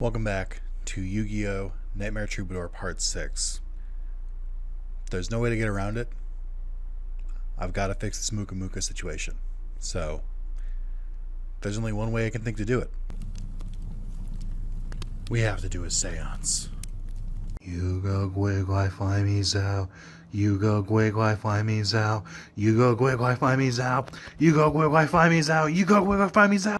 Welcome back to Yu-Gi-Oh! Nightmare Troubadour Part 6. There's no way to get around it. I've got to fix this Muka Muka situation. So, there's only one way I can think to do it. We have to do a seance. You go gwig gwai fly me zao. You go gwig gwai fly me zao. You go gwig gwai fly me zao. You go gwig gwai fly me zao. You go gwig gwai fly me zao.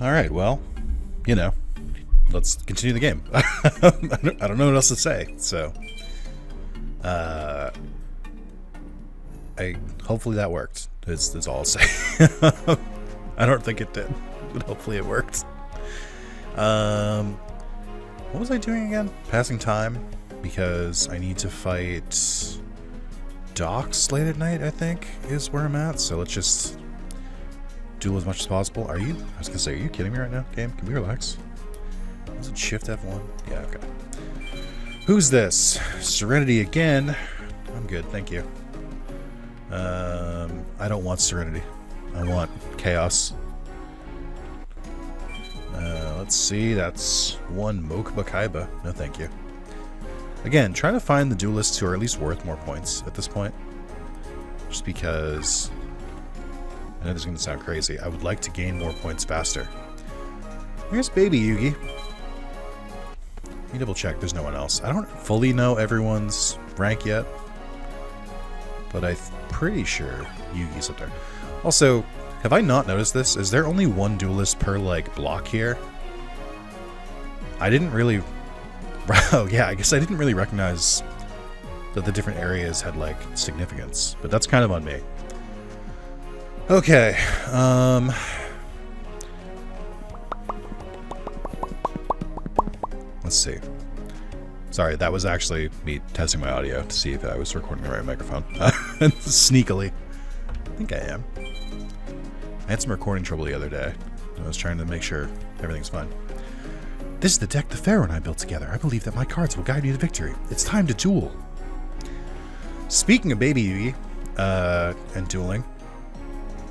Alright, well, you know, let's continue the game. I don't know what else to say, so. Hopefully that worked. That's all I'll say. I don't think it did, but hopefully it worked. What was I doing again? Passing time, because I need to fight Docs late at night, I think, is where I'm at, so let's just duel as much as possible. I was gonna say, are you kidding me right now, game? Can we relax? Was it Shift F1? Yeah, okay. Who's this? Serenity again. I'm good, thank you. I don't want Serenity. I want Chaos. Let's see, that's one Mokba Kaiba. No, thank you. Again, trying to find the duelists who are at least worth more points at this point. Just because I know this is going to sound crazy. I would like to gain more points faster. Where's Baby Yugi? Let me double check. There's no one else. I don't fully know everyone's rank yet, but I'm pretty sure Yugi's up there. Also, have I not noticed this? Is there only one duelist per, like, block here? I didn't really... Oh, yeah, I guess I didn't really recognize that the different areas had, like, significance. But that's kind of on me. Okay, let's see. Sorry, that was actually me testing my audio to see if I was recording the right microphone. Sneakily. I think I am. I had some recording trouble the other day. I was trying to make sure everything's fine. This is the deck the Pharaoh and I built together. I believe that my cards will guide me to victory. It's time to duel. Speaking of Baby Yugi, and dueling,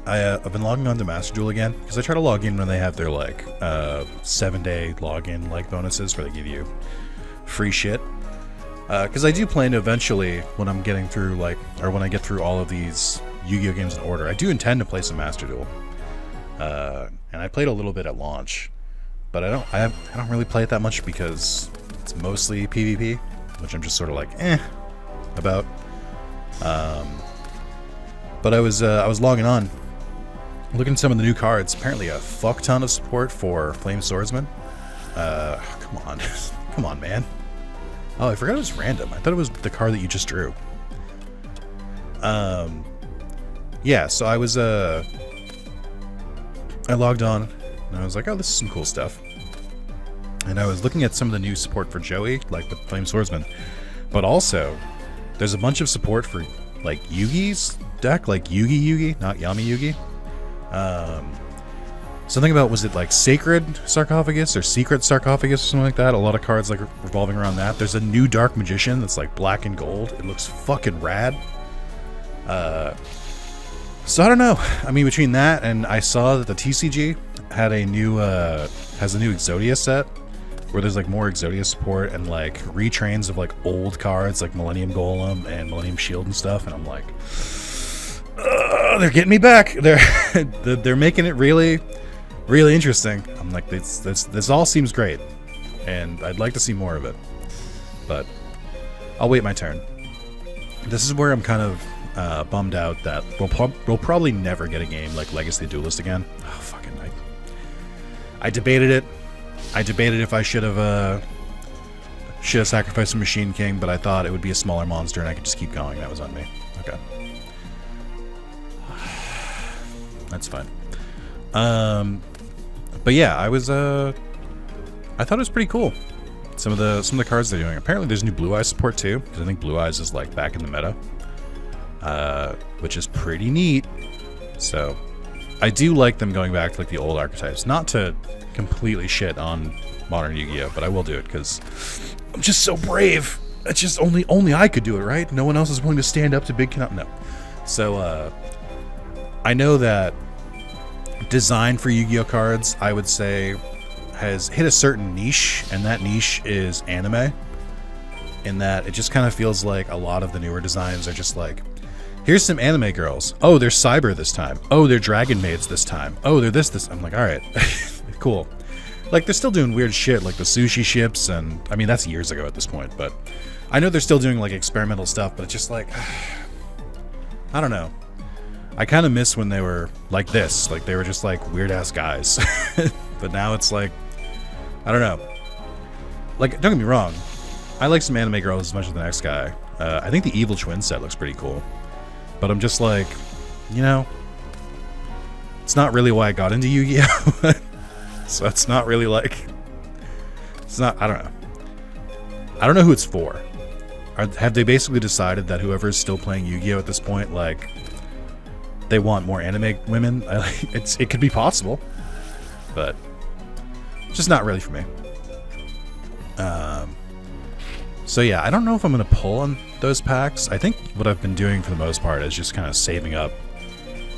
I've been logging on to Master Duel again, because I try to log in when they have their, like, 7-day login, like, bonuses where they give you free shit. Because I do plan to eventually, when I'm getting through, like, or when I get through all of these Yu-Gi-Oh! Games in order, I do intend to play some Master Duel. And I played a little bit at launch, but I don't really play it that much because it's mostly PvP, which I'm just sort of like, about. But I was logging on, looking at some of the new cards. Apparently a fuck ton of support for Flame Swordsman. Come on. Come on, man. Oh, I forgot it was random. I thought it was the card that you just drew. Yeah, so I was, I logged on, and I was like, oh, this is some cool stuff. And I was looking at some of the new support for Joey, like with Flame Swordsman. But also, there's a bunch of support for, like, Yugi's deck, like Yugi, not Yami Yugi. Something about, was it like Sacred Sarcophagus or Secret Sarcophagus or something like that? A lot of cards like revolving around that. There's a new Dark Magician that's like black and gold. It looks fucking rad. So I don't know. I mean, between that and I saw that the TCG had a new has a new Exodia set where there's like more Exodia support and like retrains of like old cards like Millennium Golem and Millennium Shield and stuff, and I'm like, they're getting me back. They're making it really, really interesting. I'm like, this all seems great, and I'd like to see more of it, but I'll wait my turn. This is where I'm kind of bummed out that we'll probably never get a game like Legacy Duelist again. Oh, fucking I debated it. I debated if I should have sacrificed a Machine King, but I thought it would be a smaller monster and I could just keep going. That was on me. Okay. That's fine. But yeah, I thought it was pretty cool. Some of the cards they're doing. Apparently there's new Blue Eyes support too, because I think Blue Eyes is like back in the meta. Which is pretty neat. So I do like them going back to like the old archetypes. Not to completely shit on modern Yu-Gi-Oh, but I will do it because I'm just so brave. It's just only I could do it, right? No one else is willing to stand up to big no. So I know that design for Yu-Gi-Oh cards, I would say, has hit a certain niche, and that niche is anime. In that it just kind of feels like a lot of the newer designs are just like, here's some anime girls. Oh, they're cyber this time. Oh, they're dragon maids this time. Oh, they're this. I'm like, all right, cool. Like, they're still doing weird shit, like the sushi ships, and I mean, that's years ago at this point, but I know they're still doing like experimental stuff, but it's just like, I don't know. I kind of miss when they were like this, like they were just like weird ass guys. But now it's like, I don't know. Like, don't get me wrong, I like some anime girls as much as the next guy. I think the Evil Twin set looks pretty cool. But I'm just like, you know, it's not really why I got into Yu-Gi-Oh! So it's not really like, it's not, I don't know. I don't know who it's for. Have they basically decided that whoever is still playing Yu-Gi-Oh! At this point, like, they want more anime women? It could be possible. But it's just not really for me. So yeah, I don't know if I'm going to pull on those packs. I think what I've been doing for the most part is just kind of saving up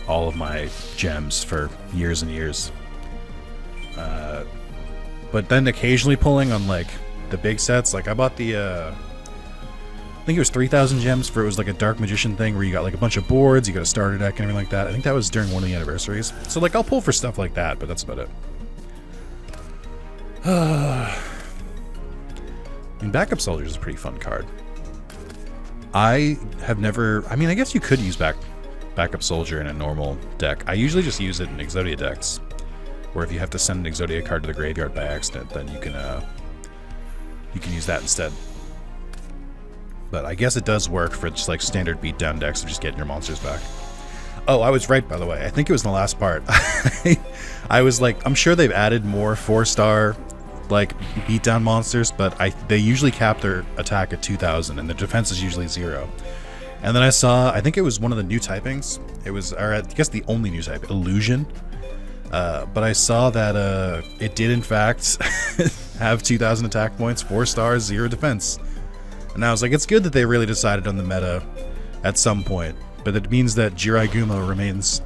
all of my gems for years and years. But then occasionally pulling on like the big sets. Like I bought the, I think it was 3,000 gems for, it was like a Dark Magician thing where you got like a bunch of boards, you got a starter deck and everything like that. I think that was during one of the anniversaries. So like I'll pull for stuff like that, but that's about it. I mean, Backup Soldier is a pretty fun card. I have never... I mean, I guess you could use Backup Soldier in a normal deck. I usually just use it in Exodia decks, where if you have to send an Exodia card to the graveyard by accident, then you can use that instead. But I guess it does work for just like standard beatdown decks of just getting your monsters back. Oh, I was right, by the way. I think it was in the last part. I was like, I'm sure they've added more 4-star like beatdown monsters, but they usually cap their attack at 2,000 and the defense is usually 0. And then I saw, I think it was one of the new typings. It was, or I guess the only new type, Illusion. But I saw that it did in fact have 2,000 attack points, 4 stars, 0 defense. And I was like, it's good that they really decided on the meta at some point, but it means that Jirai Guma remains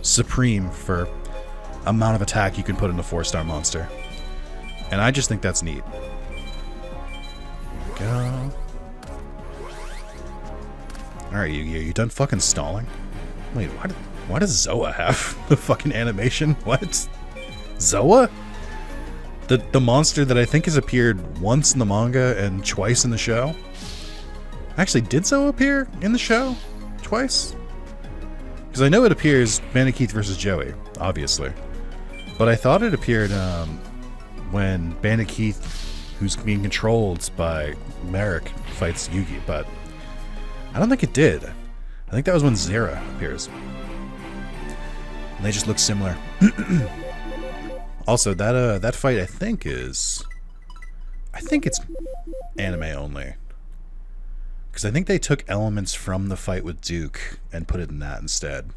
supreme for amount of attack you can put in a 4-star monster. And I just think that's neat. There we go. Alright, Yu-Gi-Oh! You done fucking stalling? Wait, why does Zoa have the fucking animation? What? Zoa? The monster that I think has appeared once in the manga and twice in the show? Actually, did Zoa appear in the show? Twice? Because I know it appears Bandit versus Joey, obviously. But I thought it appeared when Bandit Keith, who's being controlled by Merrick, fights Yugi, but I don't think it did. I think that was when Zera appears. And they just look similar. Also, that fight I think it's anime only. Because I think they took elements from the fight with Duke and put it in that instead.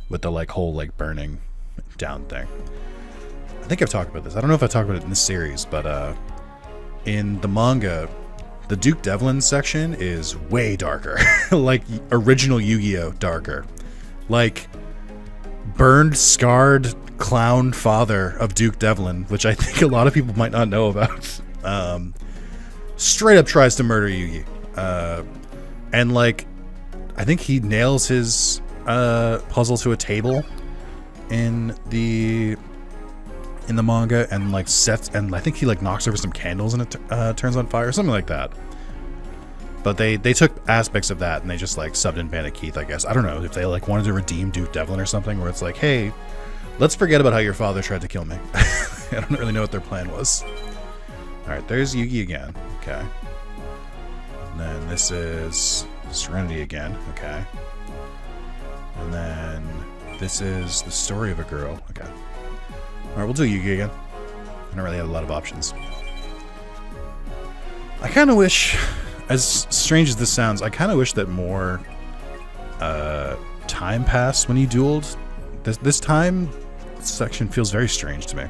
With the like whole like burning down thing. I think I've talked about this. I don't know if I talked about it in this series, but in the manga, the Duke Devlin section is way darker. Like original Yu-Gi-Oh! Darker. Like burned, scarred clown father of Duke Devlin, which I think a lot of people might not know about. Straight up tries to murder Yugi. And like, I think he nails his puzzle to a table in the manga and like sets, and I think he like knocks over some candles and it turns on fire, something like that. But they took aspects of that and they just like subbed in Bandit Keith, I guess. I don't know if they like wanted to redeem Duke Devlin or something, where it's like, hey, let's forget about how your father tried to kill me. I don't really know what their plan was. Alright, there's Yugi again. Okay. And then this is Serenity again. Okay. And then This is the story of a girl. Okay. Alright, we'll do Yugi again. I don't really have a lot of options. I kind of wish, as strange as this sounds, I kind of wish that more time passed when you dueled. This time section feels very strange to me.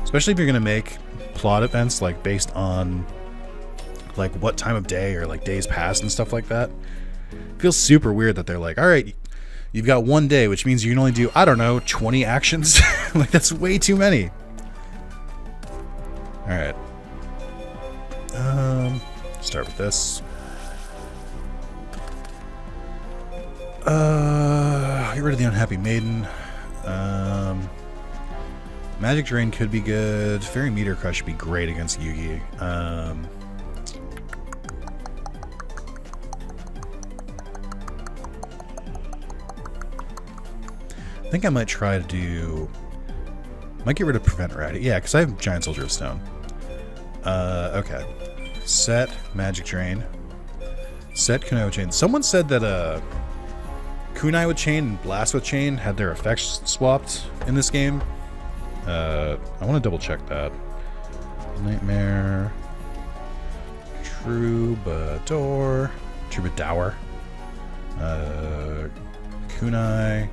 Especially if you're going to make plot events like based on like what time of day or like days past and stuff like that. It feels super weird that they're like, all right, you've got one day, which means you can only do, I don't know, 20 actions. Like, that's way too many. All right. Start with this. Get rid of the unhappy maiden. Magic Drain could be good. Fairy Meteor Crush would be great against Yugi. I think I might try to do... Might get rid of Prevent Rowdy. Yeah, because I have Giant Soldier of Stone. Okay. Set Magic Drain. Set Kunai with Chain. Someone said that Kunai with Chain and Blast with Chain had their effects swapped in this game. I want to double check that. Nightmare. Troubadour. Kunai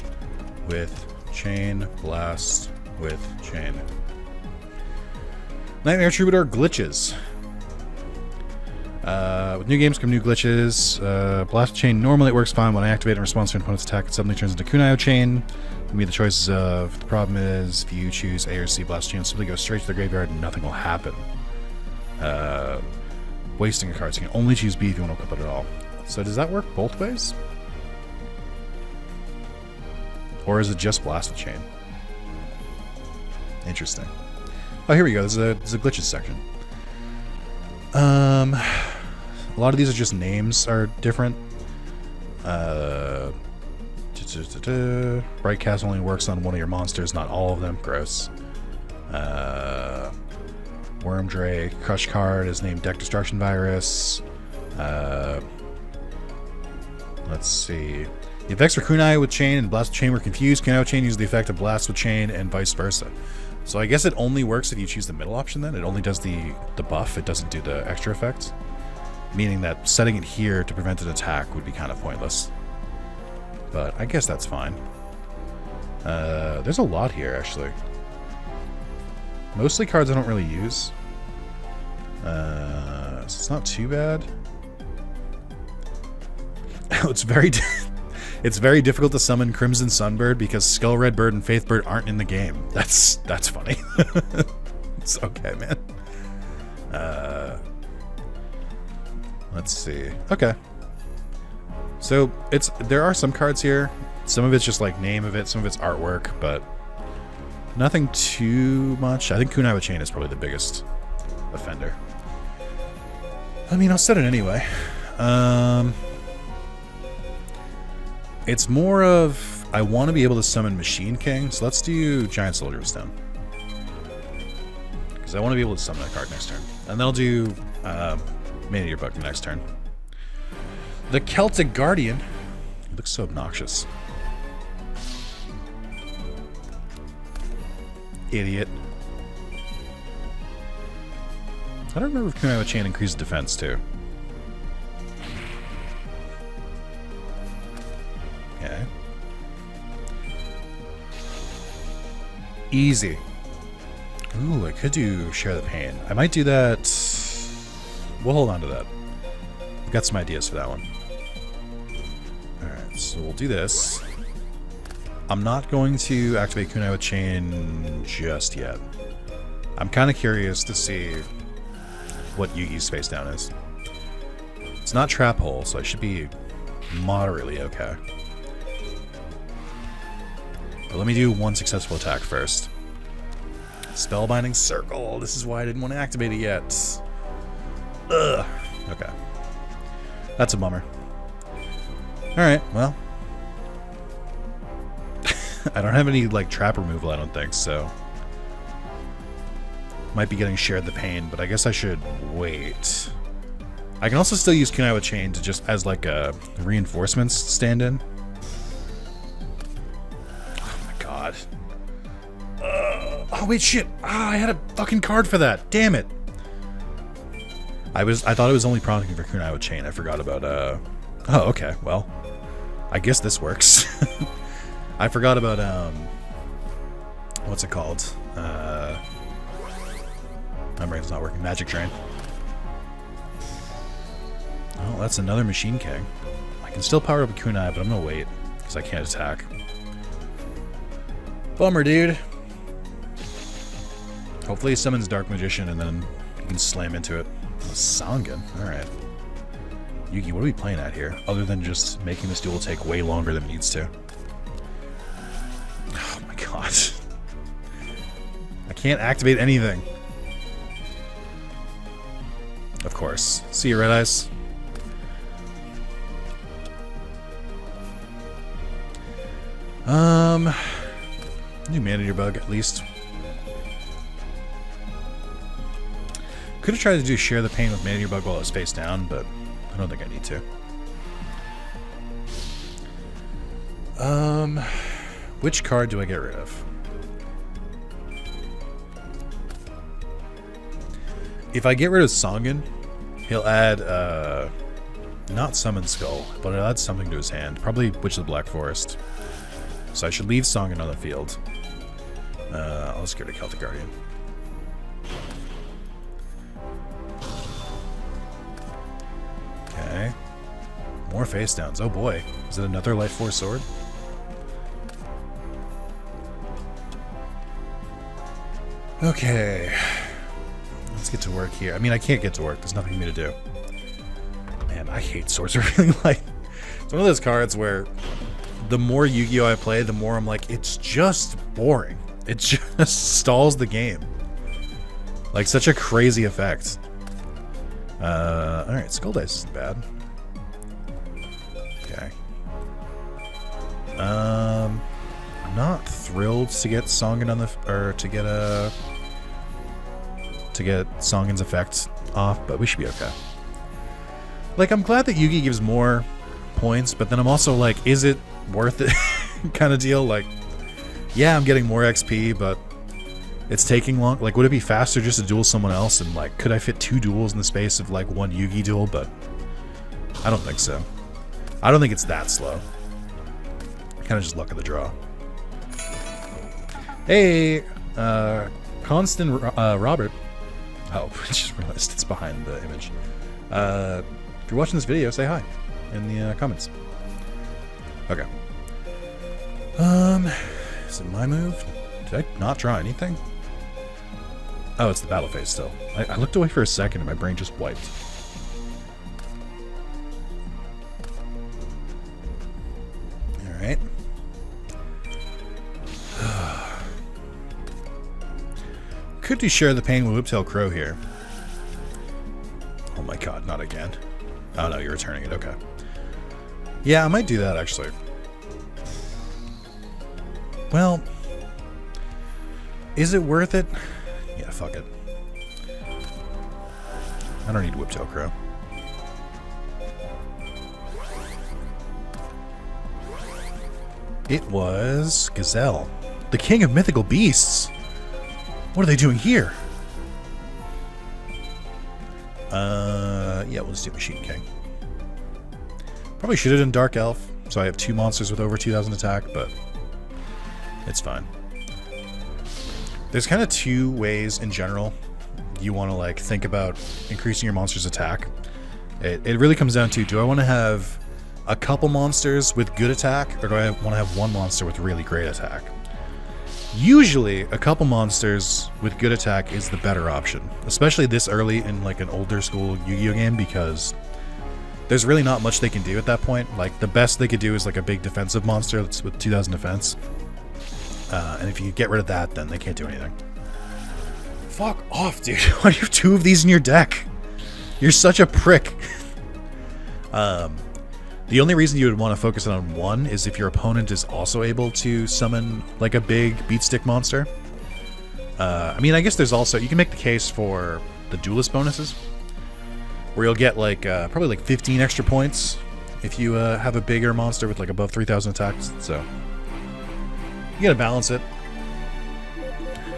with Chain. Blast with Chain. Nightmare Troubadour glitches. With new games come new glitches. Blast Chain, normally it works fine when I activate in response to an opponent's attack. It suddenly turns into Kunai Chain. Give me the choices of, the problem is, if you choose A or C, Blast Chain will simply go straight to the graveyard and nothing will happen. Wasting a card, so you can only choose B if you want to equip it at all. So does that work both ways? Or is it just Blast with Chain? Interesting. Oh, here we go. There's a glitches section. A lot of these are just names are different. Bright Cast only works on one of your monsters, not all of them. Gross. Wormdrake. Crush card is named Deck Destruction Virus. Let's see. The effects for Kunai with Chain and Blast with Chain were confused. Kunai with Chain uses the effect of Blast with Chain and vice versa. So I guess it only works if you choose the middle option then? It only does the buff, it doesn't do the extra effects? Meaning that setting it here to prevent an attack would be kind of pointless. But I guess that's fine. There's a lot here, actually. Mostly cards I don't really use. So it's not too bad. It's very... It's very difficult to summon Crimson Sunbird because Skull Redbird and Faithbird aren't in the game. That's funny. It's okay, man. Let's see. Okay. So there are some cards here. Some of it's just like name of it, some of it's artwork, but nothing too much. I think Kunai with Chain is probably the biggest offender. I mean, I'll set it anyway. It's more of, I want to be able to summon Machine King, so let's do Giant Soldier of Stone. Because I want to be able to summon that card next turn. And then I'll do Mania Book the next turn. The Celtic Guardian. He looks so obnoxious. Idiot. I don't remember if Kunai with Chain increases defense too. Okay. Easy. Ooh, I could do Share the Pain. I might do that. We'll hold on to that. I've got some ideas for that one. Alright, so we'll do this. I'm not going to activate Kunai with Chain just yet. I'm kind of curious to see what Yugi's face down is. It's not Trap Hole, so I should be moderately okay. But let me do one successful attack first. Spellbinding Circle. This is why I didn't want to activate it yet. Ugh. Okay. That's a bummer. Alright, well. I don't have any, like, trap removal, I don't think, so. Might be getting Shared the Pain, but I guess I should wait. I can also still use Kunai with Chain to just, as, like, a reinforcements stand-in. Oh, wait, shit. Ah, I had a fucking card for that. Damn it. I thought it was only prompting for Kunai with Chain. I forgot about, Oh, okay. Well, I guess this works. I forgot about, what's it called? My brain's not working. Magic Drain. Oh, that's another Machine King. I can still power up a Kunai, but I'm gonna wait, because I can't attack. Bummer, dude. Hopefully he summons Dark Magician, and then you can slam into it. Oh, Sangan. Alright. Yugi, what are we playing at here? Other than just making this duel take way longer than it needs to. Oh my god. I can't activate anything. Of course. See you, Red Eyes. New Manager Bug, at least. Could have tried to do Share the Pain with Manager Bug while it was face down, but I don't think I need to. Which card do I get rid of? If I get rid of Sangan, he'll add, not Summon Skull, but he'll add something to his hand. Probably Witch of the Black Forest. So I should leave Sangan on the field. I'll just go to Celtic Guardian. Okay. More face downs. Oh boy. Is it another Life Force Sword? Okay. Let's get to work here. I mean, I can't get to work. There's nothing for me to do. Man, I hate Swords Are Really Light. It's one of those cards where the more Yu-Gi-Oh! I play, the more I'm like, it's just boring. It just stalls the game. Like, such a crazy effect. Alright, Skull Dice isn't bad. Okay. I'm not thrilled to get Sangan on the... or to get Sangan's effect off, but we should be okay. Like, I'm glad that Yugi gives more points, but then I'm also like, is it worth it kind of deal? Like, yeah, I'm getting more XP, but it's taking long. Like, would it be faster just to duel someone else? And like, could I fit 2 duels in the space of like 1 Yugi duel? But I don't think so. I don't think it's that slow. Kind of just luck of the draw. Hey, Constant Robert. Oh, I just realized it's behind the image. If you're watching this video, say hi in the comments. Okay. Is it my move? Did I not draw anything? Oh, it's the battle phase still. I looked away for a second and my brain just wiped. Alright. Could you share the pain with Whiptail Crow here? Oh my god, not again. Oh no, you're returning it, okay. Yeah, I might do that actually. Well, is it worth it? Yeah, fuck it. I don't need Whiptail Crow. It was Gazelle, the king of mythical beasts. What are they doing here? Yeah, we'll just do Machine King. Probably should have done Dark Elf, so I have 2 monsters with over 2,000 attack, but it's fine. There's kind of 2 ways in general you want to like think about increasing your monster's attack. It really comes down to, do I want to have a couple monsters with good attack, or do I want to have 1 monster with really great attack? Usually, a couple monsters with good attack is the better option, especially this early in like an older school Yu-Gi-Oh game, because there's really not much they can do at that point. Like, the best they could do is like a big defensive monster that's with 2,000 defense. And if you get rid of that, then they can't do anything. Fuck off, dude. Why do you have 2 of these in your deck? You're such a prick. The only reason you would want to focus on 1 is if your opponent is also able to summon like a big beat stick monster. I mean, I guess there's also, you can make the case for the duelist bonuses, where you'll get like probably like 15 extra points if you have a bigger monster with like above 3,000 attacks. So you gotta balance it.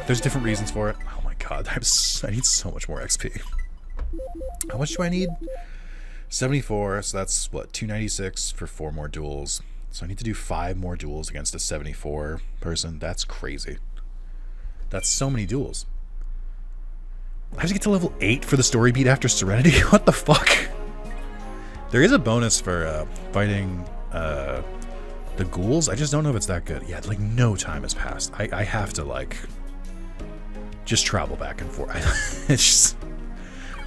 There's different reasons for it. Oh my god, I need so much more XP. How much do I need? 74, so that's what, 296 for 4 more duels. So I need to do 5 more duels against a 74 person. That's crazy. That's so many duels. I have to get to level 8 for the story beat after Serenity? What the fuck? There is a bonus for fighting the ghouls. I just don't know if it's that good. Yeah, like no time has passed. I have to like just travel back and forth. It's just...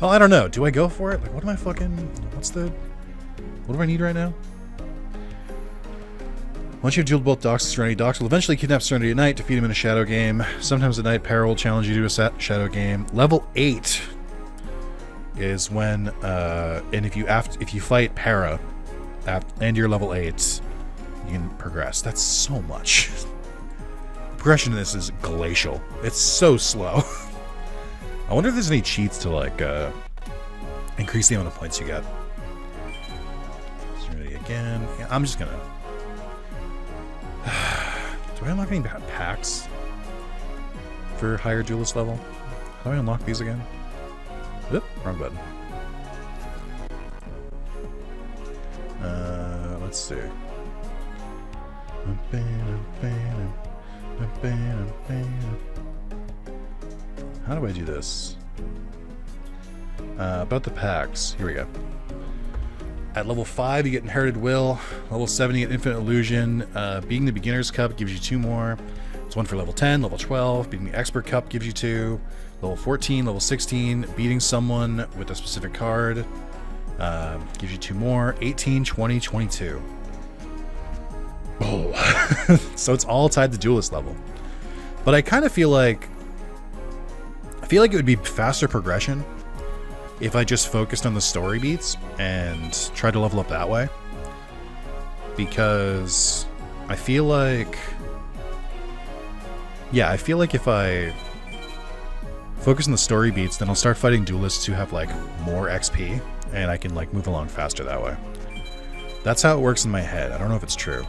Well, I don't know. Do I go for it? Like, what am I fucking... What do I need right now? Once you have dueled both Docs and Serenity, Docs will eventually kidnap Serenity at night, defeat him in a shadow game. Sometimes at night, Para will challenge you to a shadow game. Level 8 is when... and if you fight Para and you're level 8, you can progress. That's so much. Progression in this is glacial. It's so slow. I wonder if there's any cheats to, like, increase the amount of points you get. Serenity again. Yeah, I'm just gonna... Do I unlock any packs for higher duelist level? How do I unlock these again? Oop, wrong button. Let's see. How do I do this? About the packs. Here we go. At level 5, you get Inherited Will. Level 7, you get Infinite Illusion. Beating the Beginner's Cup gives you 2 more. It's 1 for level 10. Level 12, beating the Expert Cup gives you 2. Level 14, level 16, beating someone with a specific card gives you 2 more. 18, 20, 22. Oh. So it's all tied to duelist level. But I kind of feel like... it would be faster progression if I just focused on the story beats and tried to level up that way. Because I feel like... Yeah, I feel like if I focus on the story beats, then I'll start fighting duelists who have, like, more XP, and I can, like, move along faster that way. That's how it works in my head. I don't know if it's true.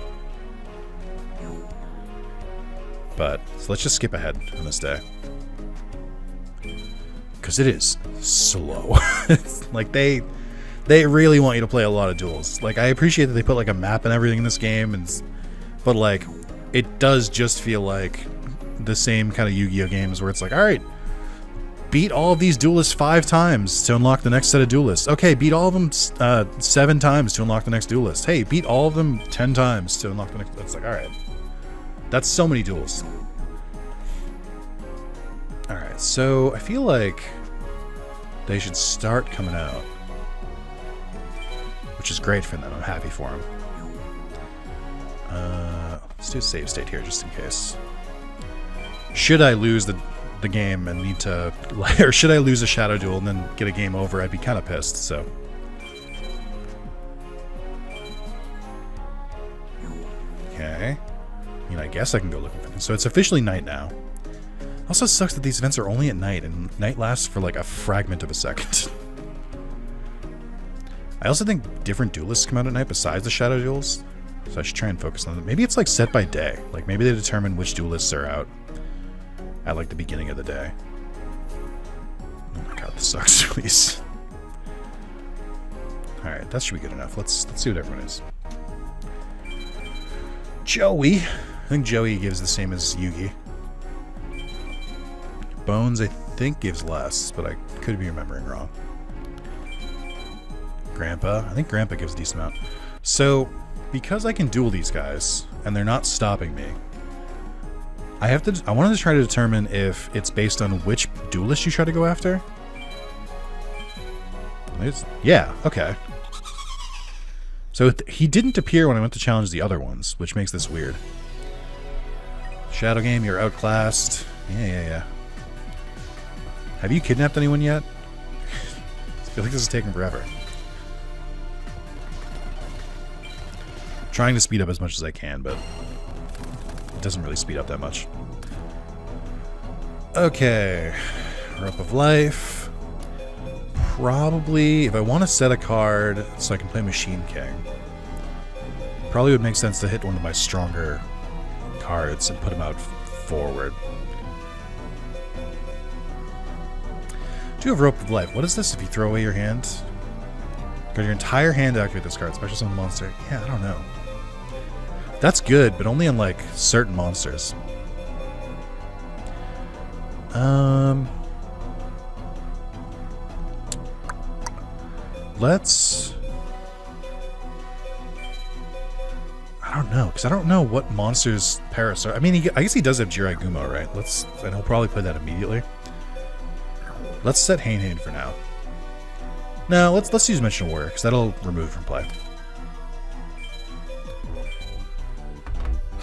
But, so let's just skip ahead on this day. Because it is slow. It's like, they really want you to play a lot of duels. Like, I appreciate that they put, like, a map and everything in this game, but, like, it does just feel like the same kind of Yu-Gi-Oh games where it's like, alright, beat all of these duelists 5 times to unlock the next set of duelists. Okay, beat all of them 7 times to unlock the next duelist. Hey, beat all of them 10 times to unlock the next... It's like, alright. That's so many duels. Alright, so I feel like they should start coming out. Which is great for them. I'm happy for them. Let's do a save state here just in case. Should I lose the game and need to... or should I lose a shadow duel and then get a game over, I'd be kind of pissed, so... Okay. I mean, I guess I can go looking for them. So it's officially night now. Also sucks that these events are only at night, and night lasts for like a fragment of a second. I also think different duelists come out at night besides the shadow duels, so I should try and focus on them. Maybe it's like set by day. Like maybe they determine which duelists are out at like the beginning of the day. Oh my god, this sucks, please. Alright, that should be good enough. Let's see what everyone is. Joey. I think Joey gives the same as Yugi. Bones, I think, gives less, but I could be remembering wrong. Grandpa. I think Grandpa gives a decent amount. So, because I can duel these guys, and they're not stopping me, I wanted to try to determine if it's based on which duelist you try to go after. Yeah, okay. So he didn't appear when I went to challenge the other ones, which makes this weird. Shadow game, you're outclassed. Yeah. Have you kidnapped anyone yet? I feel like this is taking forever. I'm trying to speed up as much as I can, but it doesn't really speed up that much. Okay. Rope of Life. Probably, if I want to set a card so I can play Machine King, probably would make sense to hit one of my stronger cards and put him out forward. Do you have Rope of Life? What is this if you throw away your hand? Got your entire hand to activate this card. Special summon the monster. Yeah, I don't know. That's good, but only on, like, certain monsters. Let's... I don't know, because I don't know what monsters Paris are. I mean, I guess he does have Jirai Gumo, right? And he'll probably play that immediately. Let's set Hain for now. No, let's use Dimensional Warrior, because that'll remove it from play.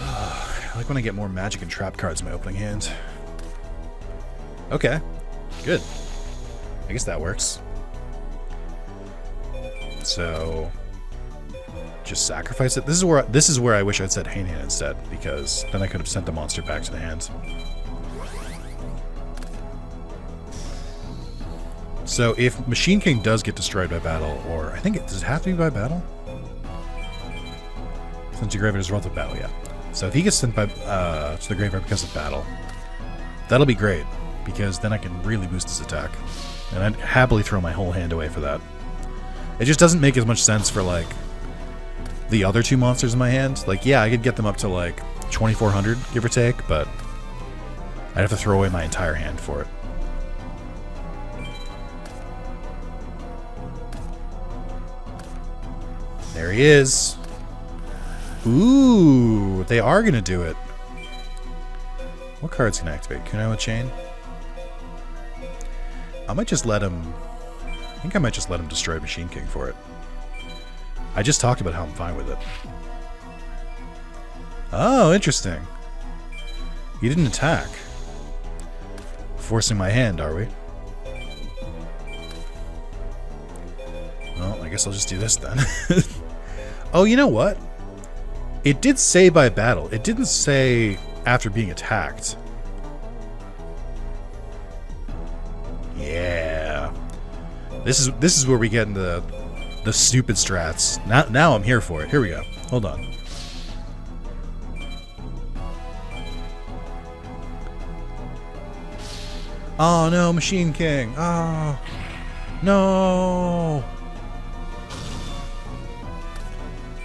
I like when I get more magic and trap cards in my opening hand. Okay, good. I guess that works. So, just sacrifice it. This is where I wish I'd said Hain instead, because then I could have sent the monster back to the hand. So if Machine King does get destroyed by battle, or I think does it have to be by battle? Since your graveyard is relative battle, yeah. So if he gets sent by to the graveyard because of battle, that'll be great, because then I can really boost his attack, and I'd happily throw my whole hand away for that. It just doesn't make as much sense for like the other two monsters in my hand. Like, yeah, I could get them up to like 2,400, give or take, but I'd have to throw away my entire hand for it. There he is. Ooh, they are going to do it. What cards can I activate? Kunai Chain? I might just let him... I think I might just let him destroy Machine King for it. I just talked about how I'm fine with it. Oh, interesting. He didn't attack. Forcing my hand, are we? Well, I guess I'll just do this then. Oh, you know what? It did say by battle. It didn't say after being attacked. Yeah. This is where we get into the stupid strats. Now I'm here for it. Here we go. Hold on. Oh no, Machine King. Oh no.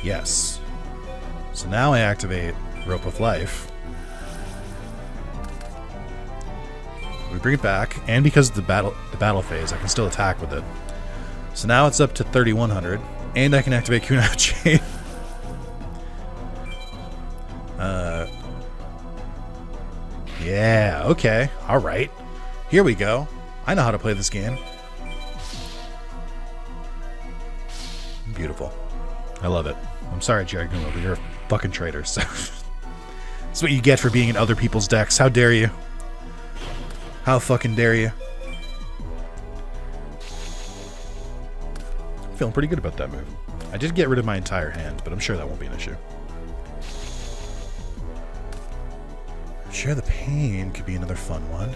Yes. So now I activate Rope of Life. We bring it back, and because of the battle phase, I can still attack with it. So now it's up to 3,100, and I can activate Kunai Chain. Yeah, okay, all right. Here we go. I know how to play this game. Beautiful. I love it. I'm sorry, Jared Gumo, but you're a fucking traitor, so... That's what you get for being in other people's decks. How dare you? How fucking dare you? Feeling pretty good about that move. I did get rid of my entire hand, but I'm sure that won't be an issue. Share the Pain could be another fun one.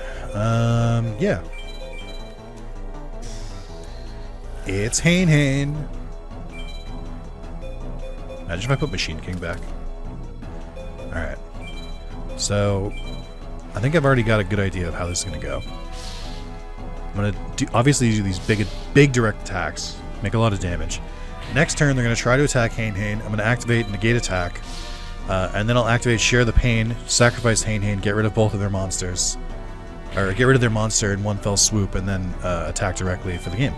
Yeah. It's Hain. Imagine if I put Machine King back. Alright. So, I think I've already got a good idea of how this is going to go. I'm going to obviously do these big direct attacks. Make a lot of damage. Next turn, they're going to try to attack Hain. I'm going to activate Negate Attack. And then I'll activate Share the Pain, sacrifice Hain, get rid of both of their monsters. Or get rid of their monster in one fell swoop, and then attack directly for the game.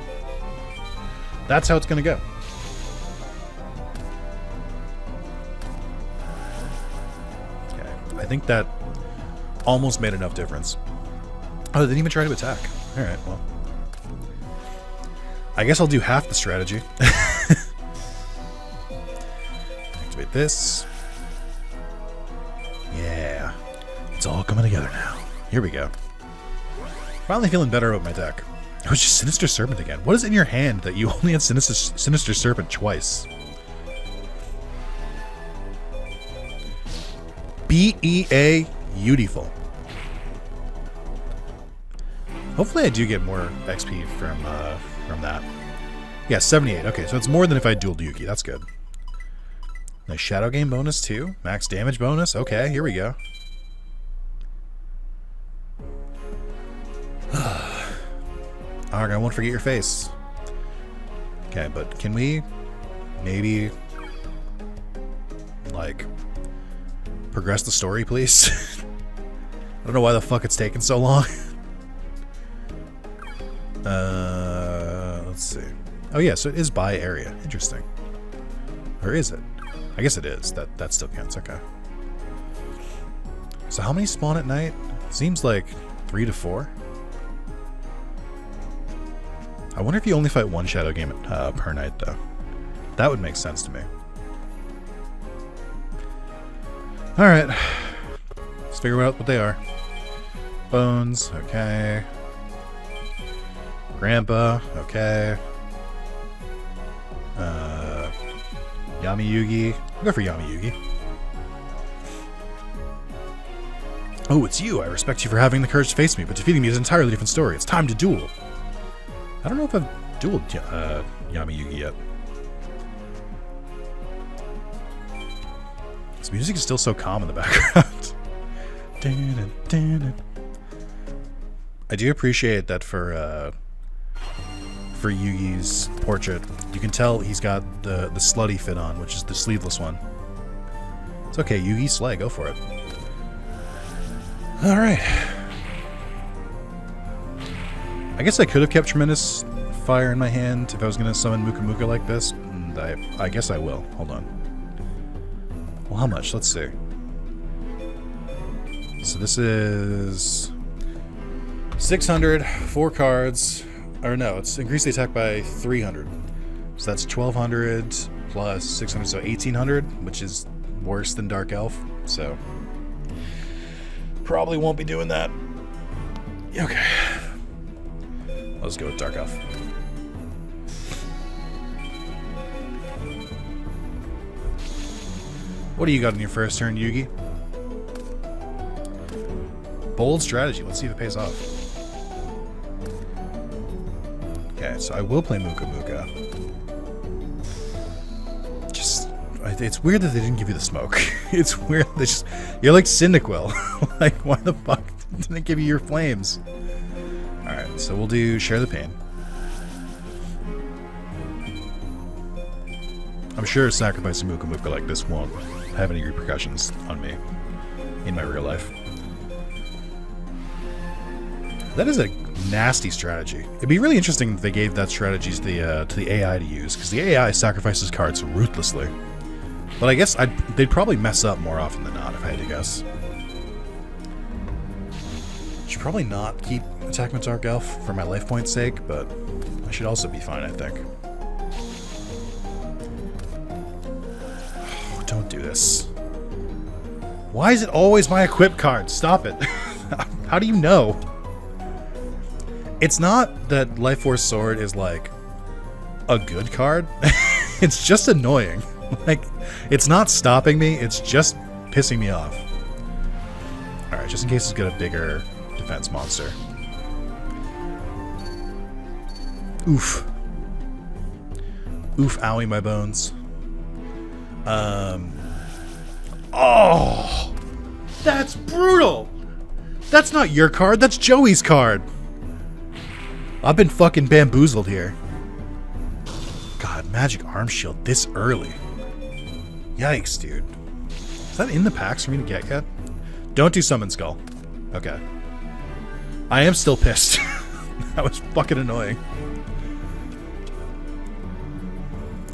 That's how it's going to go. I think that almost made enough difference. Oh, they didn't even try to attack. Alright, well. I guess I'll do half the strategy. Activate this. Yeah. It's all coming together now. Here we go. Finally feeling better about my deck. It was just Sinister Serpent again. What is in your hand that you only had Sinister Serpent twice? BEA Beautiful. Hopefully I do get more XP from that. Yeah, 78. Okay, so it's more than if I dueled Yuki. That's good. Nice Shadow Game bonus too. Max damage bonus. Okay, here we go. I won't forget your face. Okay, but can we maybe like progress the story, please? I don't know why the fuck it's taking so long. Let's see. Oh yeah, so it is by area. Interesting. Or is it? I guess it is. That still counts. Okay. So how many spawn at night? Seems like 3 to 4. I wonder if you only fight one shadow game per night, though. That would make sense to me. Alright. Let's figure out what they are. Bones, okay. Grandpa, okay. Yami Yugi. I'll go for Yami Yugi. Oh, it's you. I respect you for having the courage to face me, but defeating me is an entirely different story. It's time to duel. I don't know if I've dueled Yami Yugi yet. This music is still so calm in the background. I do appreciate that for Yugi's portrait, you can tell he's got the slutty fit on, which is the sleeveless one. It's okay, Yugi slay, go for it. Alright. I guess I could have kept Tremendous Fire in my hand if I was going to summon Muka Muka like this, and I guess I will. Hold on. Well, how much? Let's see. So this is 600, 4 cards. Or no, it's increased the attack by 300. So that's 1200 plus 600, so 1800, which is worse than Dark Elf. So probably won't be doing that. Okay. Let's go with Dark Elf. What do you got in your first turn, Yugi? Bold strategy. Let's see if it pays off. Okay, so I will play Muka Muka. It's weird that they didn't give you the smoke. It's weird. You're like Cyndaquil. Like, why the fuck didn't they give you your flames? Alright, so we'll do Share the Pain. I'm sure sacrificing Muka Muka like this won't have any repercussions on me in my real life. That is a nasty strategy. It'd be really interesting if they gave that strategy to the AI to use, because the AI sacrifices cards ruthlessly. But I guess they'd probably mess up more often than not, if I had to guess. Should probably not keep attacking with Dark Elf for my life point's sake, but I should also be fine, I think. Oh, don't do this. Why is it always my equip card? Stop it. How do you know? It's not that Life Force Sword is like a good card. It's just annoying. Like, it's not stopping me, it's just pissing me off. Alright, just in case it's got a bigger defense monster. Oof. Oof, owie my bones. Oh! That's brutal! That's not your card, that's Joey's card! I've been fucking bamboozled here. God, Magic Arm Shield this early. Yikes, dude. Is that in the packs for me to get yet? Don't do Summon Skull. Okay. I am still pissed. That was fucking annoying.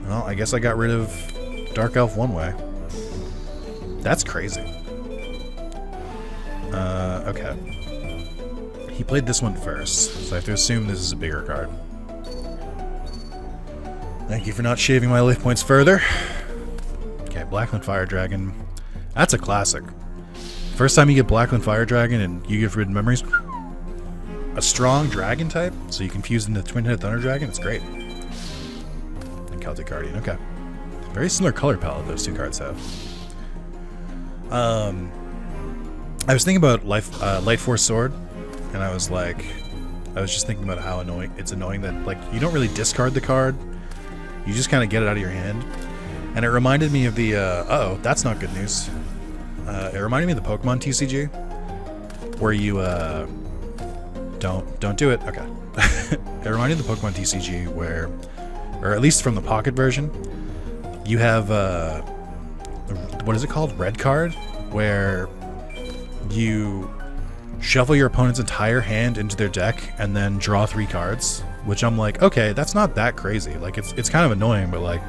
Well, I guess I got rid of Dark Elf one way. That's crazy. Okay. He played this one first, so I have to assume this is a bigger card. Thank you for not shaving my life points further. Okay, Blackland Fire Dragon. That's a classic. First time you get Blackland Fire Dragon and you get Forbidden Memories. A strong dragon type, so you can fuse into Twin-Headed Thunder Dragon. It's great. And Celtic Guardian, okay. Very similar color palette those two cards have. I was thinking about Light Force Sword, and I was just thinking about how annoying it's annoying that like you don't really discard the card, you just kind of get it out of your hand. And it reminded me of the uh-oh, that's not good news. It reminded me of the Pokemon TCG, where you don't do it. Okay. It reminded me of the Pokemon TCG where, or at least from the Pocket version, you have what is it called? Red card, where you shuffle your opponent's entire hand into their deck and then draw 3 cards. Which I'm like, okay, that's not that crazy. Like it's kind of annoying, but like,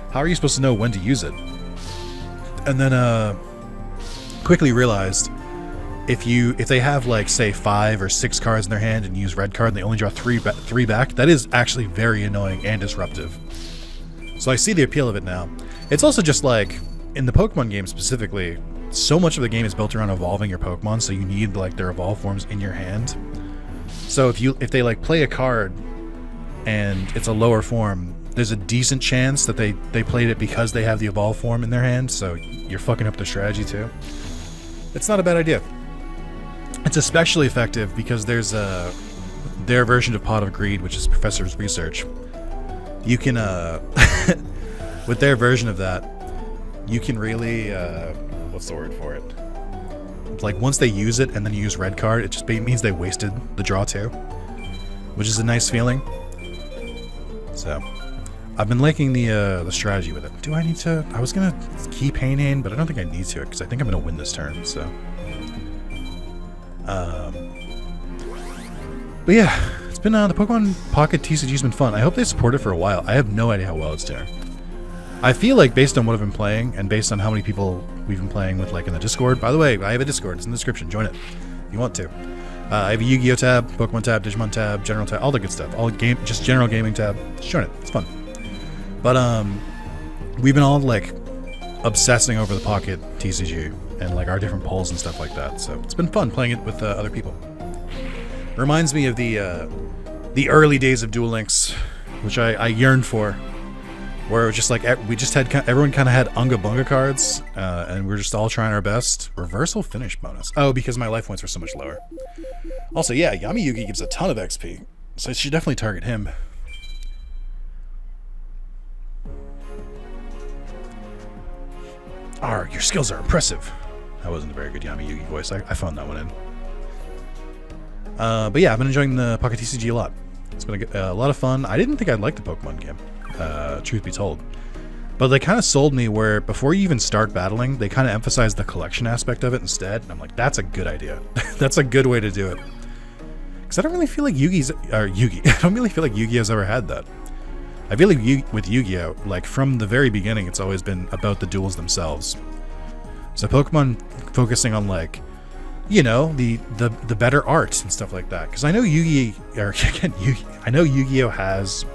how are you supposed to know when to use it? And then quickly realized if they have like say 5 or 6 cards in their hand and use red card and they only draw 3 back, that is actually very annoying and disruptive. So I see the appeal of it now. It's also just like in the Pokemon game specifically, so much of the game is built around evolving your Pokemon, so you need like their evolve forms in your hand. So if they like play a card and it's a lower form, there's a decent chance that they played it because they have the evolve form in their hand, so you're fucking up their strategy too. It's not a bad idea. It's especially effective because there's their version of Pot of Greed, which is Professor's Research. You can with their version of that, you can really what's the word for it? Like once they use it and then you use red card, it just means they wasted the draw too, which is a nice feeling. So I've been liking the strategy with it. Do I need to? I was gonna key Pain, but I don't think I need to because I think I'm gonna win this turn. So, but yeah, it's been the Pokemon Pocket TCG's been fun. I hope they support it for a while. I have no idea how well it's doing. I feel like based on what I've been playing and based on how many people we've been playing with, like in the Discord. By the way, I have a Discord. It's in the description. Join it if you want to. I have a Yu-Gi-Oh tab, Pokemon tab, Digimon tab, General tab, all the good stuff. Just general gaming tab. Just join it. It's fun. But we've been all like obsessing over the Pocket TCG and like our different polls and stuff like that. So it's been fun playing it with other people. It reminds me of the early days of Duel Links, which I yearned for. Where it was just like we just had everyone kind of had Unga Bunga cards, and we were just all trying our best. Reversal finish bonus. Oh, because my life points were so much lower. Also, yeah, Yami Yugi gives a ton of XP, so I should definitely target him. Arr, your skills are impressive. That wasn't a very good Yami Yugi voice. I found that one in. But yeah, I've been enjoying the Pocket TCG a lot. It's been a lot of fun. I didn't think I'd like the Pokemon game. Truth be told, but they kind of sold me where before you even start battling, they kind of emphasize the collection aspect of it instead, and I'm like, that's a good idea. That's a good way to do it, because I don't really feel like I don't really feel like Yu-Gi-Oh's ever had that. I feel like with Yu-Gi-Oh, like from the very beginning, it's always been about the duels themselves. So Pokemon focusing on like, you know, the better art and stuff like that, because I know I know Yu-Gi-Oh has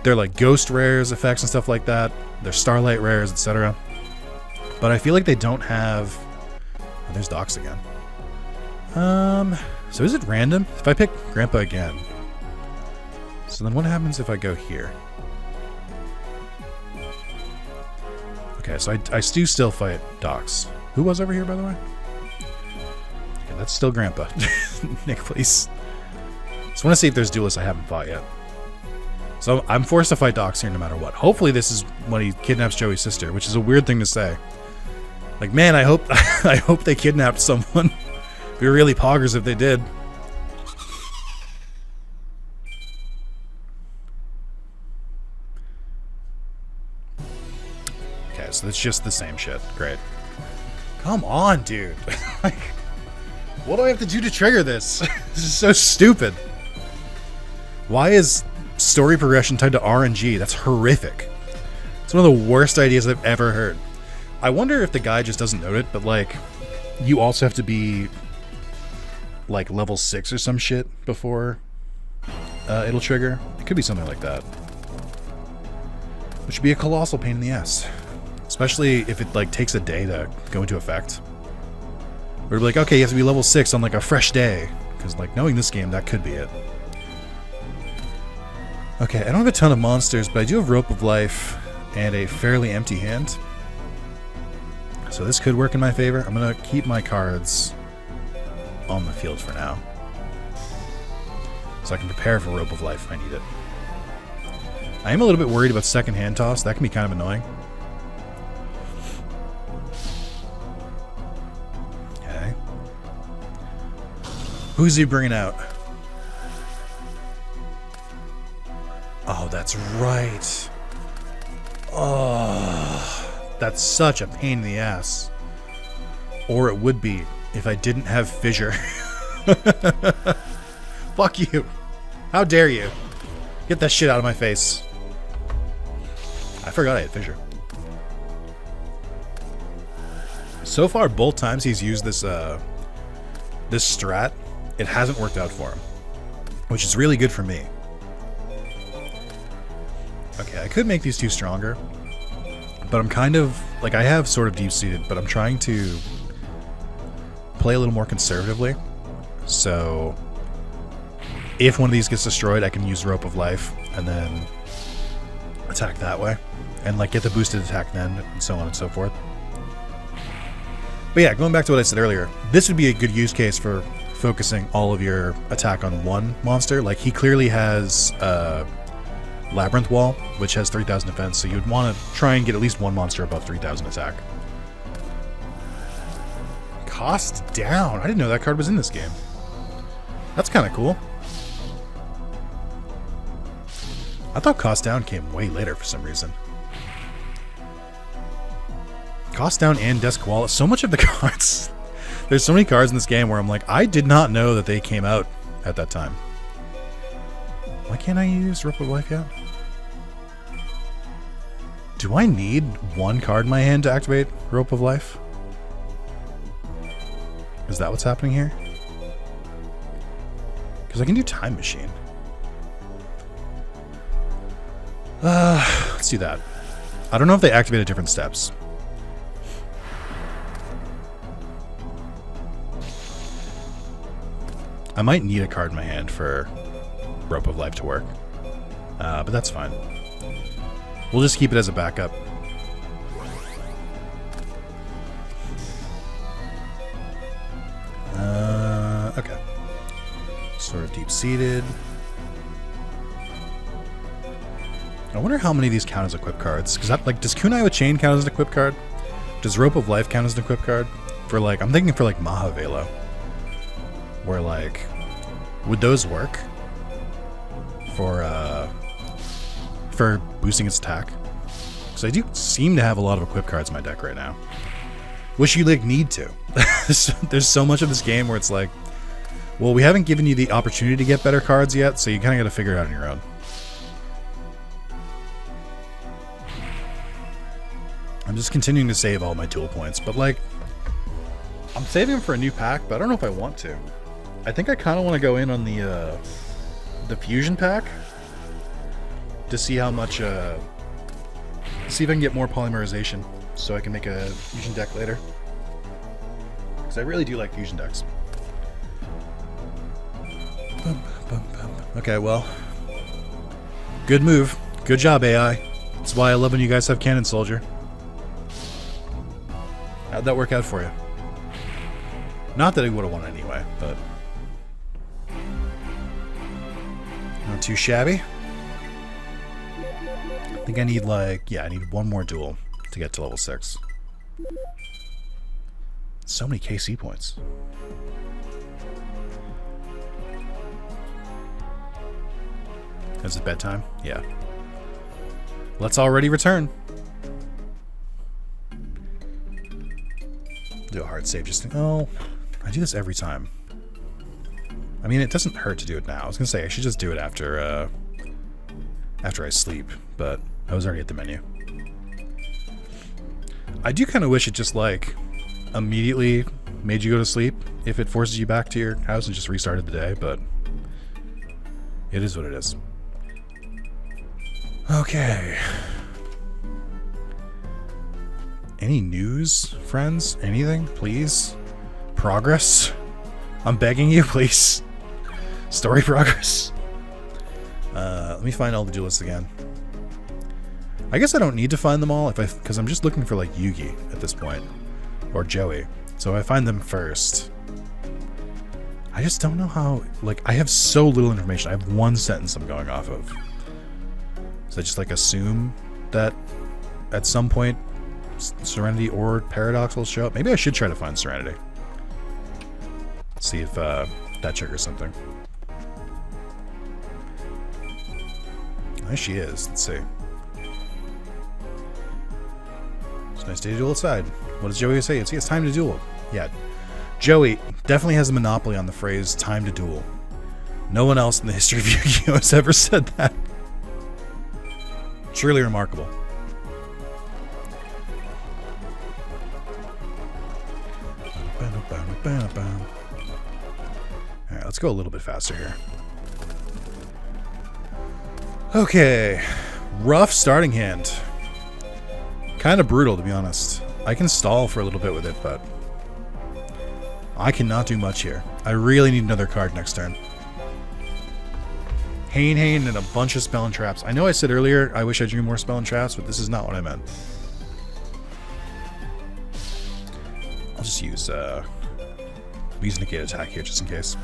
their like ghost rares effects and stuff like that, their starlight rares, etc. But I feel like they don't have. Oh, there's Docs again. So is it random if I pick Grandpa again? So then what happens if I go here? Okay, so I do still fight Docs. Who was over here, by the way? Okay, that's still Grandpa. Nick, please. Just want to see if there's duelists I haven't fought yet. So I'm forced to fight Docs here no matter what. Hopefully this is when he kidnaps Joey's sister, which is a weird thing to say. Like, man, I hope I hope they kidnapped someone. It'd be really poggers if they did. Okay, so it's just the same shit. Great. Come on, dude. Like, what do I have to do to trigger this? This is so stupid. Why is story progression tied to RNG? That's horrific. It's one of the worst ideas I've ever heard. I wonder if the guy just doesn't note it, but like, you also have to be like level 6 or some shit before it'll trigger. It could be something like that. Which would be a colossal pain in the ass. Especially if it like takes a day to go into effect. Or it'd be like, okay, you have to be level 6 on like a fresh day. Because like, knowing this game, that could be it. Okay, I don't have a ton of monsters, but I do have Rope of Life and a fairly empty hand. So this could work in my favor. I'm going to keep my cards on the field for now, so I can prepare for Rope of Life if I need it. I am a little bit worried about second hand toss. That can be kind of annoying. Okay. Who's he bringing out? that's right. Oh, that's such a pain in the ass. Or it would be if I didn't have fissure. Fuck you. How dare you? Get that shit out of my face. I forgot I had fissure. So far, both times he's used this this strat, it hasn't worked out for him, which is really good for me. Okay, I could make these two stronger, but I'm kind of like, I have sort of deep-seated, but I'm trying to play a little more conservatively. So if one of these gets destroyed, I can use Rope of Life and then attack that way, and like get the boosted attack then, and so on and so forth. But yeah, going back to what I said earlier, this would be a good use case for focusing all of your attack on one monster. Like, he clearly has Labyrinth Wall, which has 3,000 defense, so you'd want to try and get at least one monster above 3,000 attack. Cost down. I didn't know that card was in this game. That's kind of cool. I thought cost down came way later for some reason. Cost down and Desk Wall. So much of the cards. There's so many cards in this game where I'm like, I did not know that they came out at that time. Why can't I use Rope of Life yet? Do I need one card in my hand to activate Rope of Life? Is that what's happening here? Because I can do Time Machine. Let's do that. I don't know if they activated different steps. I might need a card in my hand for Rope of Life to work. But that's fine. We'll just keep it as a backup. Okay. Sort of deep-seated. I wonder how many of these count as equip cards. Because, like, does Kunai with Chain count as an equip card? Does Rope of Life count as an equip card? For, like, I'm thinking for, like, Mahavelo. Where, like, would those work for boosting its attack? Because I do seem to have a lot of equip cards in my deck right now, which you like need to. There's so much of this game where it's like, well, we haven't given you the opportunity to get better cards yet, so you kind of got to figure it out on your own. I'm just continuing to save all my duel points, but like, I'm saving them for a new pack, but I don't know if I want to. I think I kind of want to go in on the fusion pack to see how much, see if I can get more polymerization so I can make a fusion deck later. Because I really do like fusion decks. Okay, well, good move. Good job, AI. That's why I love when you guys have Cannon Soldier. How'd that work out for you? Not that I would have won anyway, but not too shabby. I think I need like, yeah, I need one more duel to get to level 6. So many KC points. Is it bedtime? Yeah. Let's already return. Do a hard save just to, oh, I do this every time. I mean, it doesn't hurt to do it now. I was gonna say I should just do it after I sleep, but I was already at the menu. I do kind of wish it just like immediately made you go to sleep if it forces you back to your house and just restarted the day, but it is what it is. Okay. Any news, friends? Anything, please? Progress? I'm begging you, please. Story progress. Let me find all the duelists again. I guess I don't need to find them all because I'm just looking for like Yugi at this point, or Joey. So if I find them first, I just don't know how. Like, I have so little information. I have one sentence I'm going off of. So I just like assume that at some point Serenity or Paradox will show up. Maybe I should try to find Serenity. See if that triggers something. There she is. Let's see. It's a nice day to duel outside. What does Joey say? It's time to duel. Yeah. Joey definitely has a monopoly on the phrase time to duel. No one else in the history of Yu-Gi-Oh! Has ever said that. Truly remarkable. Alright, let's go a little bit faster here. Okay. Rough starting hand. Kind of brutal, to be honest. I can stall for a little bit with it, but I cannot do much here. I really need another card next turn. Hain and a bunch of spell and traps. I know I said earlier I wish I drew more spell and traps, but this is not what I meant. I'll just use negate attack here just in case.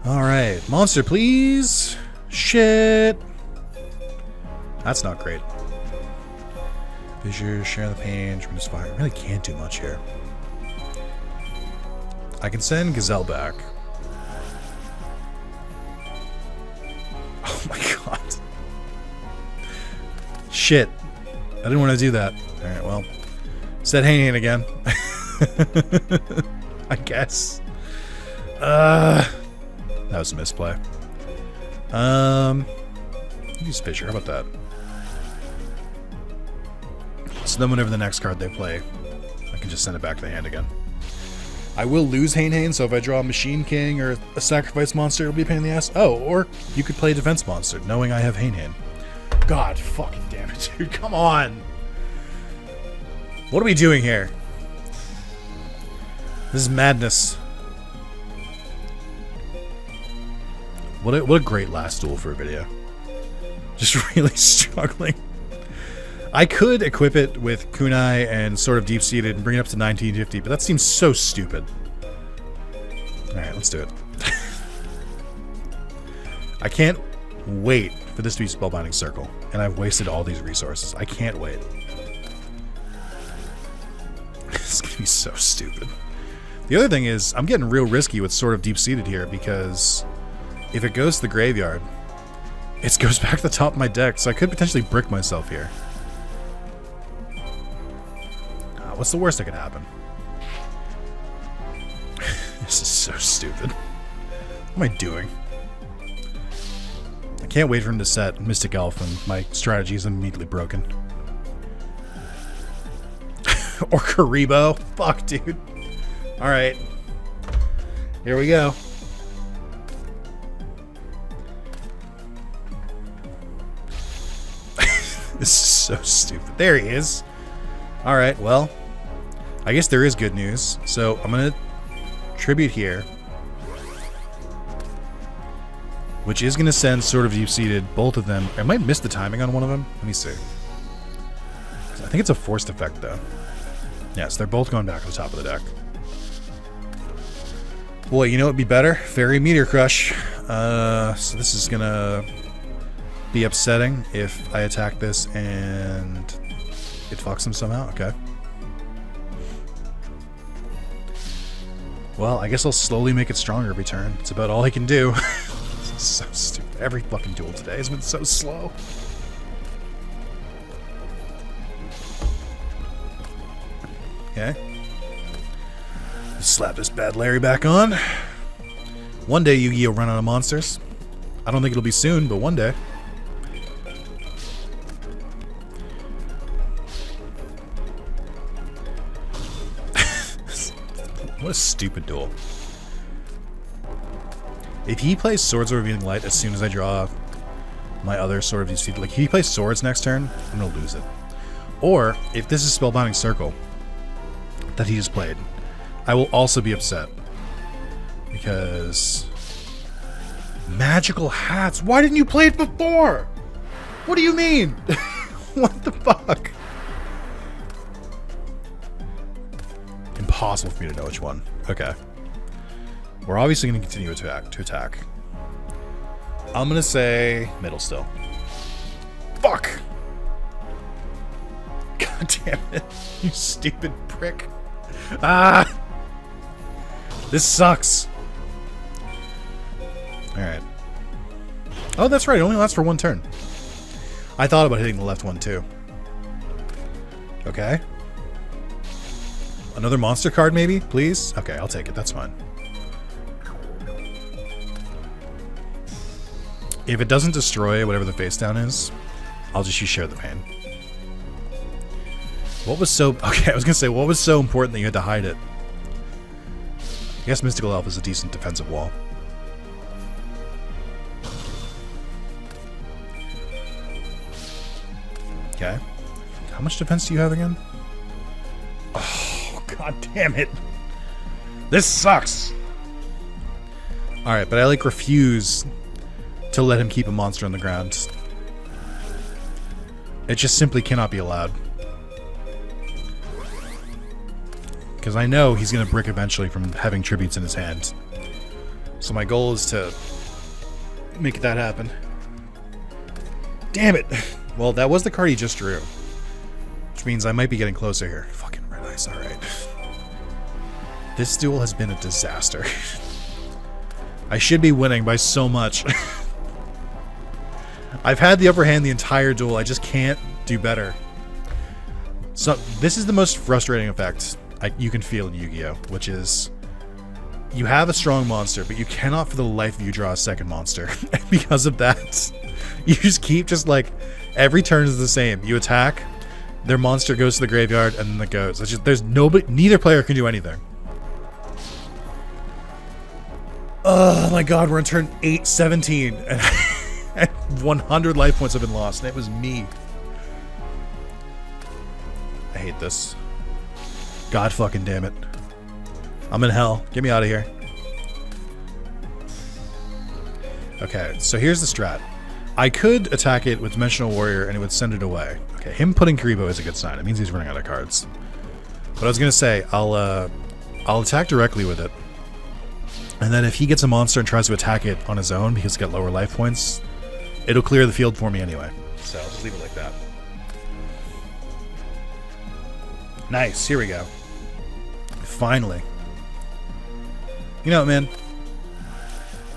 Alright, monster please. Shit. That's not great. Fissure, share the pain, tremendous fire. I really can't do much here. I can send Gazelle back. Oh my god. Shit. I didn't want to do that. Alright, well. Set Hain again. I guess. That was a misplay. Use Fissure. How about that? So then whenever the next card they play, I can just send it back to the hand again. I will lose Hain, so if I draw a Machine King or a Sacrifice Monster, it'll be a pain in the ass. Oh, or you could play a Defense Monster, knowing I have Hain. God fucking damn it, dude. Come on. What are we doing here? This is madness. What a great last duel for a video. Just really struggling. I could equip it with Kunai and Sword of Deep-Seated and bring it up to 1950, but that seems so stupid. Alright, let's do it. I can't wait for this to be Spellbinding Circle, and I've wasted all these resources. I can't wait. This is gonna be so stupid. The other thing is, I'm getting real risky with Sword of Deep-Seated here, because if it goes to the graveyard, it goes back to the top of my deck, so I could potentially brick myself here. What's the worst that could happen? This is so stupid. What am I doing? I can't wait for him to set Mystic Elf, and my strategy is immediately broken. Or Karibo. Fuck, dude. Alright. Here we go. This is so stupid. There he is. Alright, well, I guess there is good news. So I'm going to tribute here, which is going to send Sword of Deep-Seated, both of them. I might miss the timing on one of them. Let me see. I think it's a forced effect, though. Yes, they're both going back to the top of the deck. Boy, you know what would be better? Fairy Meteor Crush. So this is going to be upsetting if I attack this and it fucks him somehow. Okay. Well, I guess I'll slowly make it stronger every turn. It's about all I can do. This is so stupid. Every fucking duel today has been so slow. Okay. Slap this bad Larry back on. One day Yu-Gi-Oh! Run out of monsters. I don't think it'll be soon, but one day. What a stupid duel. If he plays Swords of Revealing Light as soon as I draw my other Sword of Deep-Seated, like if he plays Swords next turn, I'm gonna lose it. Or if this is Spellbinding Circle that he just played, I will also be upset. Because Magical Hats. Why didn't you play it before? What do you mean? What the fuck? Impossible for me to know which one. Okay. We're obviously going to continue to attack. I'm going to say middle still. Fuck! God damn it. You stupid prick. Ah! This sucks. Alright. Oh, that's right. It only lasts for one turn. I thought about hitting the left one, too. Okay. Another monster card, maybe? Please? Okay, I'll take it. That's fine. If it doesn't destroy whatever the face down is, I'll just use Share the Pain. What was so... Okay, I was going to say, what was so important that you had to hide it? I guess Mystical Elf is a decent defensive wall. Okay. How much defense do you have again? Oh, god damn it. This sucks. Alright, but I, like, refuse to let him keep a monster on the ground. It just simply cannot be allowed. Because I know he's going to brick eventually from having tributes in his hand. So my goal is to make that happen. Damn it! Well, that was the card he just drew. Which means I might be getting closer here. Fucking red ice, alright. This duel has been a disaster. I should be winning by so much. I've had the upper hand the entire duel. I just can't do better. So, this is the most frustrating effect you can feel in Yu-Gi-Oh! Which is... You have a strong monster, but you cannot for the life of you draw a second monster. And because of that, you just keep like... Every turn is the same. You attack, their monster goes to the graveyard, and then it goes. It's just, there's nobody... Neither player can do anything. Oh my god, we're on turn 817. And 100 life points have been lost, and it was me. I hate this. God fucking damn it. I'm in hell. Get me out of here. Okay, so here's the strat. I could attack it with Dimensional Warrior and it would send it away. Okay, him putting Karibo is a good sign. It means he's running out of cards. But I was gonna say, I'll attack directly with it. And then if he gets a monster and tries to attack it on his own because it's got lower life points, it'll clear the field for me anyway. So I'll just leave it like that. Nice, here we go. Finally. You know what, man?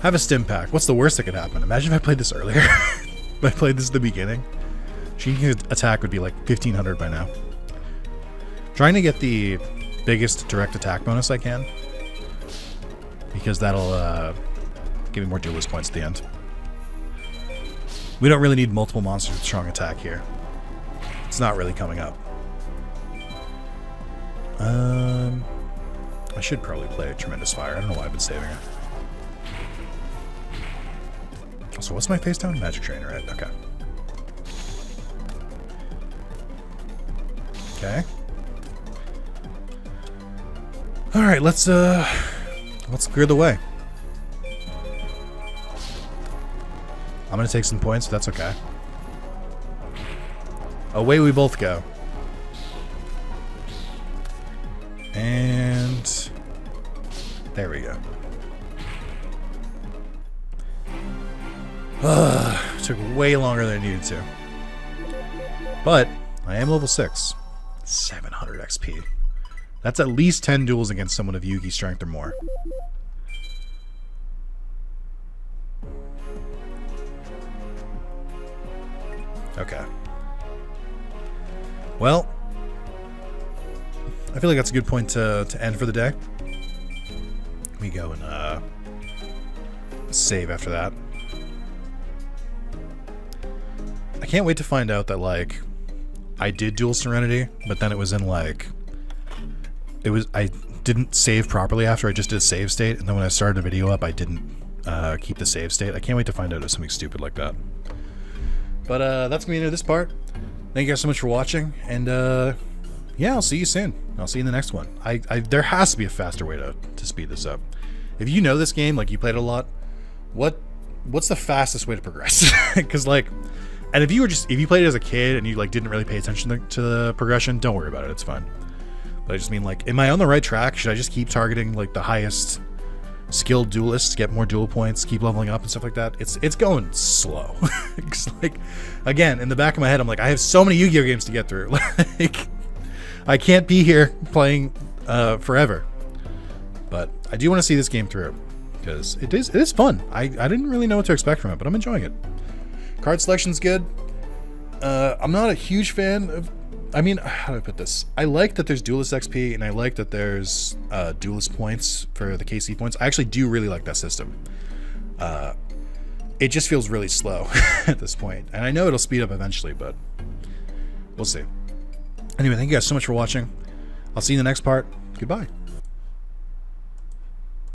Have a stim pack. What's the worst that could happen? Imagine if I played this earlier. If I played this at the beginning. Cheeky attack would be like 1500 by now. Trying to get the biggest direct attack bonus I can. Because that'll give me more duelist points at the end. We don't really need multiple monsters with strong attack here. It's not really coming up. I should probably play Tremendous Fire. I don't know why I've been saving it. So what's my face down? Magic Trainer, right? Okay. Okay. Alright, let's clear the way. I'm gonna take some points, but that's okay. Away we both go. And there we go. Took way longer than I needed to. But I am level 6. 700 XP. That's at least 10 duels against someone of Yugi strength or more. Okay. Well, I feel like that's a good point to end for the day. We go and save after that. I can't wait to find out that, like, I did dual Serenity, but then it was in, like... I didn't save properly after I just did save state, and then when I started the video up, I didn't keep the save state. I can't wait to find out if something stupid like that. But that's going to be the end of this part. Thank you guys so much for watching, and yeah, I'll see you soon. I'll see you in the next one. There has to be a faster way to speed this up. If you know this game, like you played it a lot, what's the fastest way to progress? Because like... And if you played it as a kid and you like didn't really pay attention to the progression, don't worry about it. It's fine. But I just mean, like, am I on the right track? Should I just keep targeting like the highest skilled duelists, get more duel points, keep leveling up and stuff like that? It's going slow. It's like, again, in the back of my head, I'm like, I have so many Yu-Gi-Oh games to get through. Like, I can't be here playing forever. But I do want to see this game through because it is fun. I didn't really know what to expect from it, but I'm enjoying it. Card selection's good. I'm not a huge fan of... I mean, how do I put this? I like that there's Duelist XP, and I like that there's Duelist points for the KC points. I actually do really like that system. It just feels really slow at this point. And I know it'll speed up eventually, but we'll see. Anyway, thank you guys so much for watching. I'll see you in the next part. Goodbye.